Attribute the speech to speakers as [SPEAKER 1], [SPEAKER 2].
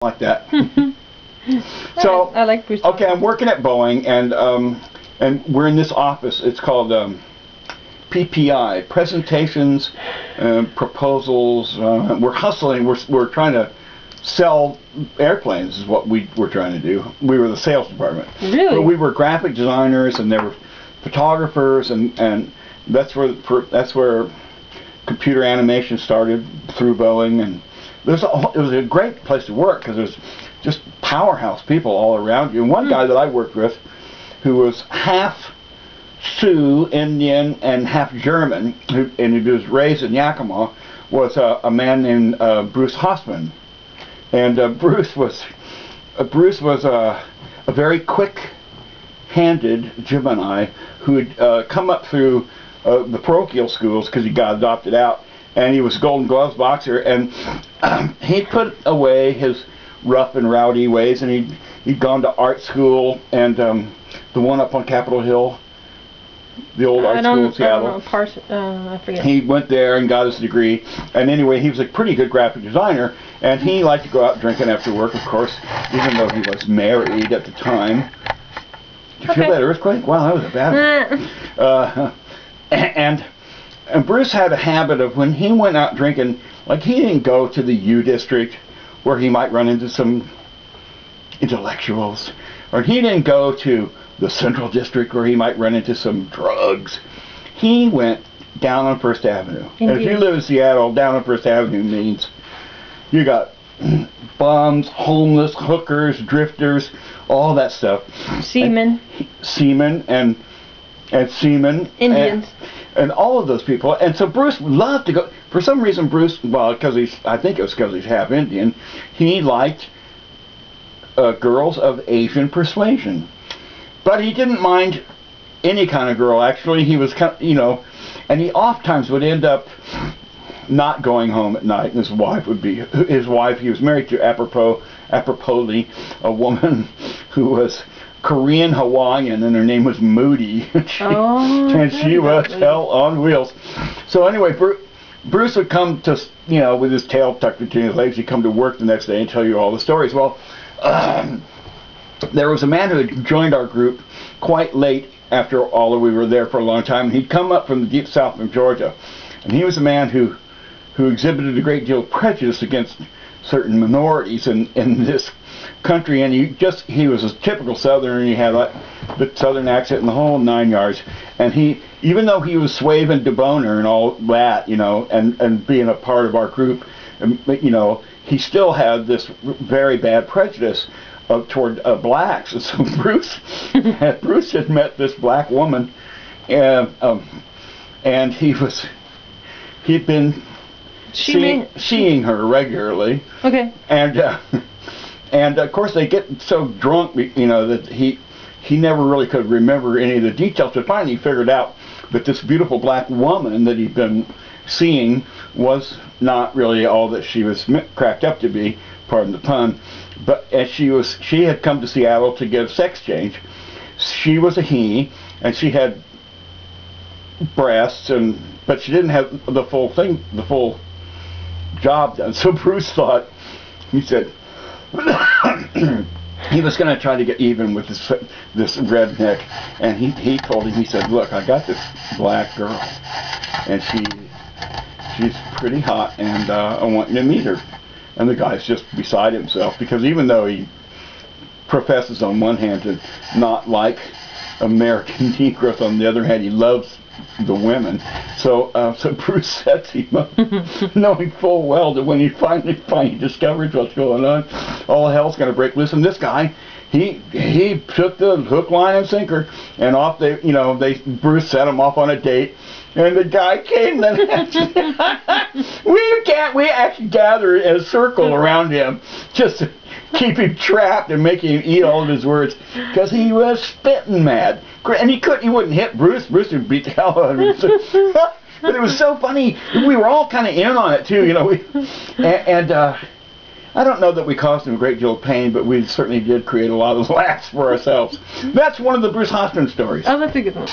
[SPEAKER 1] like that. So
[SPEAKER 2] I like Bruce.
[SPEAKER 1] okay, I'm working at Boeing, and we're in this office. It's called PPI, presentations, proposals. We're hustling. We're trying to sell airplanes. Is what we were trying to do. We were the sales department.
[SPEAKER 2] Really?
[SPEAKER 1] But we were graphic designers, and there were photographers, and that's where computer animation started through Boeing, and it was a great place to work because there's just powerhouse people all around you. And one guy that I worked with, who was half Sioux Indian and half German, and he was raised in Yakima, was a man named Bruce Hoffman. And Bruce was a very quick-handed Gemini who had come up through the parochial schools because he got adopted out, and he was a Golden Gloves boxer, and he put away his rough and rowdy ways, and he'd gone to art school, and the one up on Capitol Hill, the old art school in Seattle.
[SPEAKER 2] I forget.
[SPEAKER 1] He went there and got his degree, and anyway, he was a pretty good graphic designer, and he liked to go out drinking after work, of course, even though he was married at the time. Did you feel that earthquake? Wow, that was a bad one. And Bruce had a habit of, when he went out drinking, like, he didn't go to the U District where he might run into some intellectuals, or he didn't go to the Central District where he might run into some drugs. He went down on First Avenue.
[SPEAKER 2] Indeed.
[SPEAKER 1] And if you live in Seattle, down on First Avenue means you got bums, homeless, hookers, drifters, all that stuff.
[SPEAKER 2] Seamen.
[SPEAKER 1] Seamen and seamen.
[SPEAKER 2] Indians.
[SPEAKER 1] And all of those people. And so Bruce loved to go. For some reason, Bruce, well, I think it was because he's half Indian, he liked girls of Asian persuasion. But he didn't mind any kind of girl, actually. He was kind of, and he oftentimes would end up not going home at night, and his wife would be his wife. He was married to aproposly, a woman who was Korean Hawaiian, and her name was Moody. She was hell on wheels. So anyway, Bruce would come to, with his tail tucked between his legs, he'd come to work the next day and tell you all the stories. Well, there was a man who had joined our group quite late after all we were there for a long time, and he'd come up from the deep south of Georgia, and he was a man who exhibited a great deal of prejudice against certain minorities in this country, and he was a typical Southerner, and he had the Southern accent and the whole 9 yards, and even though he was Swaven DeBoner and all that, and being a part of our group, he still had this very bad prejudice toward blacks. And so Bruce had met this black woman, and he'd been seeing her regularly.
[SPEAKER 2] Okay.
[SPEAKER 1] And of course they get so drunk, that he never really could remember any of the details. But finally he figured out that this beautiful black woman that he'd been seeing was not really all that she was cracked up to be, pardon the pun. But as she had come to Seattle to get a sex change. She was a he, and she had breasts, but she didn't have the full job done. So Bruce thought, he said, he was going to try to get even with this redneck, and he told him, he said, look, I got this black girl, and she's pretty hot, and I want you to meet her. And the guy's just beside himself, because even though he professes on one hand to not like American Negroes, on the other hand he loves the women. So Bruce sets him up, knowing full well that when he finally discovers what's going on, all hell's going to break loose. And this guy, he took the hook, line, and sinker, and off Bruce set him off on a date. And the guy came, then we actually gathered in a circle around him just to keep him trapped and make him eat all of his words, because he was spitting mad. And he wouldn't hit Bruce. Bruce would beat the hell out of him. But it was so funny. We were all kind of in on it too, and I don't know that we caused him a great deal of pain, but we certainly did create a lot of laughs for ourselves. That's one of the Bruce Hoffman stories.
[SPEAKER 2] Oh, that's a good one.